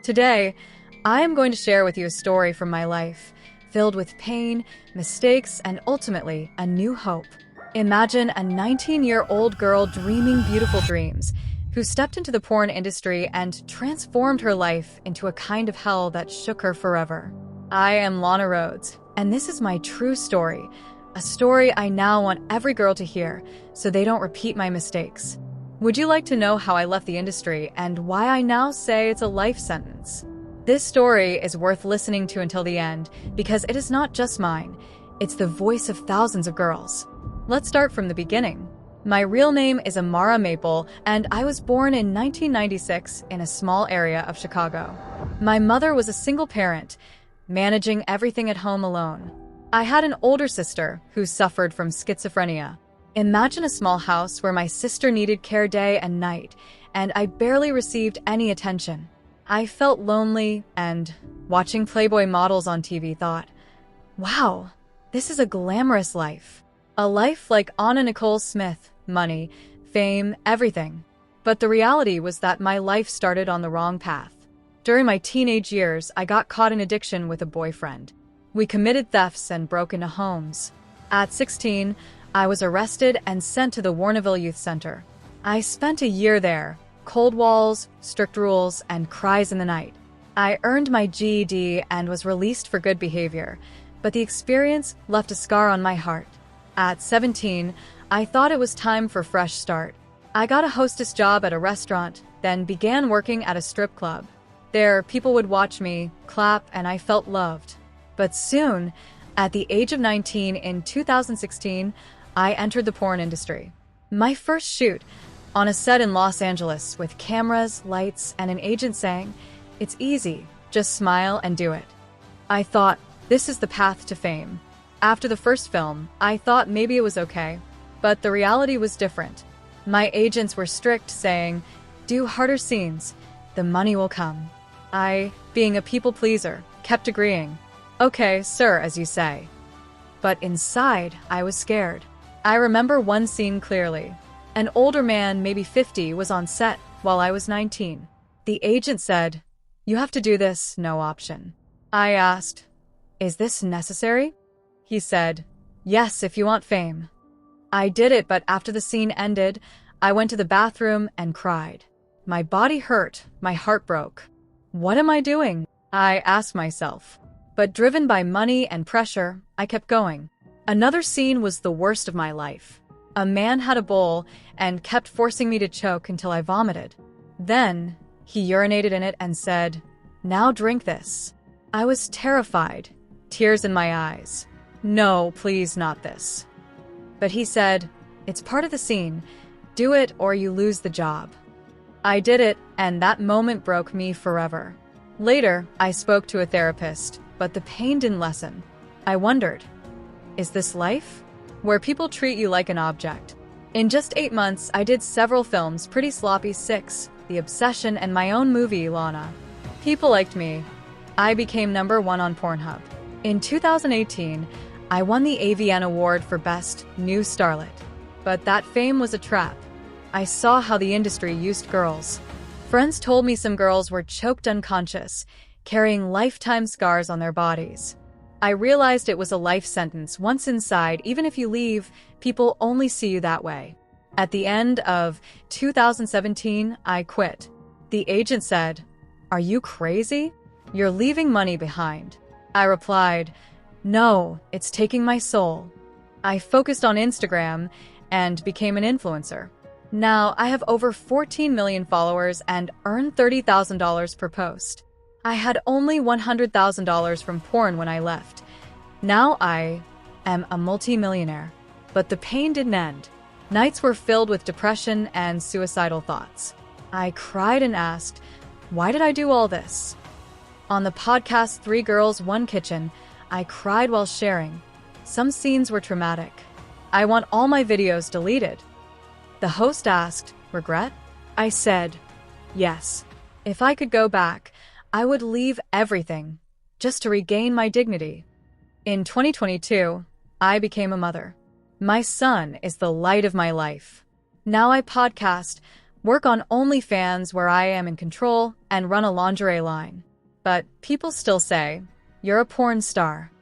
Today, I am going to share with you a story from my life, filled with pain, mistakes, and ultimately, a new hope. Imagine a 19-year-old girl dreaming beautiful dreams, who stepped into the porn industry and transformed her life into a kind of hell that shook her forever. I am Lana Rhoades, and this is my true story, a story I now want every girl to hear, so they don't repeat my mistakes. Would you like to know how I left the industry and why I now say it's a life sentence? This story is worth listening to until the end because it is not just mine, it's the voice of thousands of girls. Let's start from the beginning. My real name is Amara Maple, and I was born in 1996 in a small area of Chicago. My mother was a single parent, managing everything at home alone. I had an older sister who suffered from schizophrenia. Imagine a small house where my sister needed care day and night, and I barely received any attention. I felt lonely, and watching Playboy models on TV thought, wow, this is a glamorous life. A life like Anna Nicole Smith, money, fame, everything. But the reality was that my life started on the wrong path. During my teenage years, I got caught in addiction with a boyfriend. We committed thefts and broke into homes. At 16, I was arrested and sent to the Warrenville Youth Center. I spent a year there, cold walls, strict rules, and cries in the night. I earned my GED and was released for good behavior, but the experience left a scar on my heart. At 17, I thought it was time for a fresh start. I got a hostess job at a restaurant, then began working at a strip club. There, people would watch me, clap, and I felt loved. But soon, at the age of 19 in 2016, I entered the porn industry. My first shoot, on a set in Los Angeles with cameras, lights, and an agent saying, "It's easy, just smile and do it." I thought, this is the path to fame. After the first film, I thought maybe it was okay, but the reality was different. My agents were strict, saying, "Do harder scenes, the money will come." I, being a people pleaser, kept agreeing. "Okay, sir, as you say." But inside, I was scared. I remember one scene clearly. An older man, maybe 50, was on set while I was 19. The agent said, "You have to do this, no option." I asked, "Is this necessary?" He said, "Yes, if you want fame." I did it, but after the scene ended, I went to the bathroom and cried. My body hurt, my heart broke. What am I doing? I asked myself. But driven by money and pressure, I kept going. Another scene was the worst of my life. A man had a bowl and kept forcing me to choke until I vomited. Then, he urinated in it and said, "Now drink this." I was terrified, tears in my eyes. "No, please, not this." But he said, "It's part of the scene. Do it or you lose the job." I did it, and that moment broke me forever. Later, I spoke to a therapist, but the pain didn't lessen. I wondered, is this life? Where people treat you like an object. In just 8 months, I did several films, Pretty Sloppy 6, The Obsession, and my own movie, Lana. People liked me. I became #1 on Pornhub. In 2018, I won the AVN Award for Best New Starlet. But that fame was a trap. I saw how the industry used girls. Friends told me some girls were choked unconscious, carrying lifetime scars on their bodies. I realized it was a life sentence. Once inside, even if you leave, people only see you that way. At the end of 2017, I quit. The agent said, "Are you crazy? You're leaving money behind." I replied, "No, it's taking my soul." I focused on Instagram and became an influencer. Now, I have over 14 million followers and earn $30,000 per post. I had only $100,000 from porn when I left. Now I am a multi-millionaire. But the pain didn't end. Nights were filled with depression and suicidal thoughts. I cried and asked, why did I do all this? On the podcast 3 Girls, 1 Kitchen, I cried while sharing. Some scenes were traumatic. I want all my videos deleted. The host asked, regret? I said, yes. If I could go back, I would leave everything, just to regain my dignity. In 2022, I became a mother. My son is the light of my life. Now I podcast, work on OnlyFans where I am in control, and run a lingerie line. But people still say, "You're a porn star."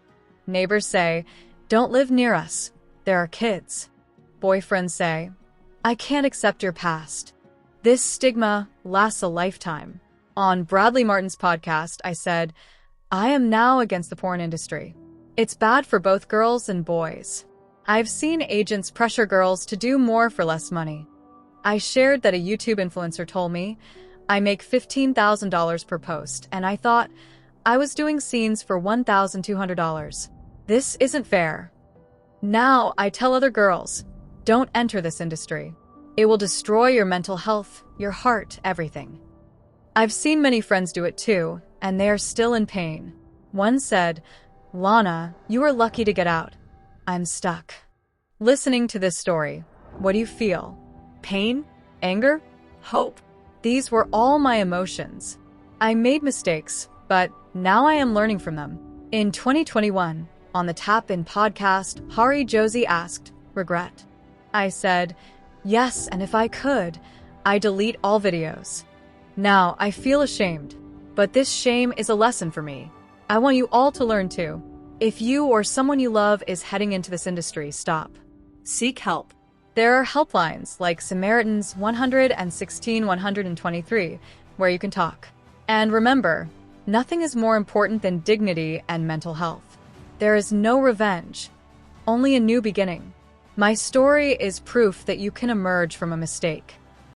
Neighbors say, "Don't live near us. There are kids." Boyfriends say, "I can't accept your past." This stigma lasts a lifetime. On Bradley Martin's podcast, I said, "I am now against the porn industry. It's bad for both girls and boys. I've seen agents pressure girls to do more for less money." I shared that a YouTube influencer told me, "I make $15,000 per post," and I thought I was doing scenes for $1,200. This isn't fair. Now I tell other girls, don't enter this industry. It will destroy your mental health, your heart, everything. I've seen many friends do it too, and they are still in pain. One said, "Lana, you are lucky to get out. I'm stuck." Listening to this story, what do you feel? Pain? Anger? Hope? These were all my emotions. I made mistakes, but now I am learning from them. In 2021, on the Tap In podcast, Hari Josie asked, "Regret?" I said, "Yes, and if I could, I'd delete all videos." Now I feel ashamed, but this shame is a lesson for me. I want you all to learn too. If you or someone you love is heading into this industry, stop. Seek help. There are helplines like Samaritan's 100 and 16123 where you can talk. And remember, nothing is more important than dignity and mental health. There is no revenge, only a new beginning. My story is proof that you can emerge from a mistake.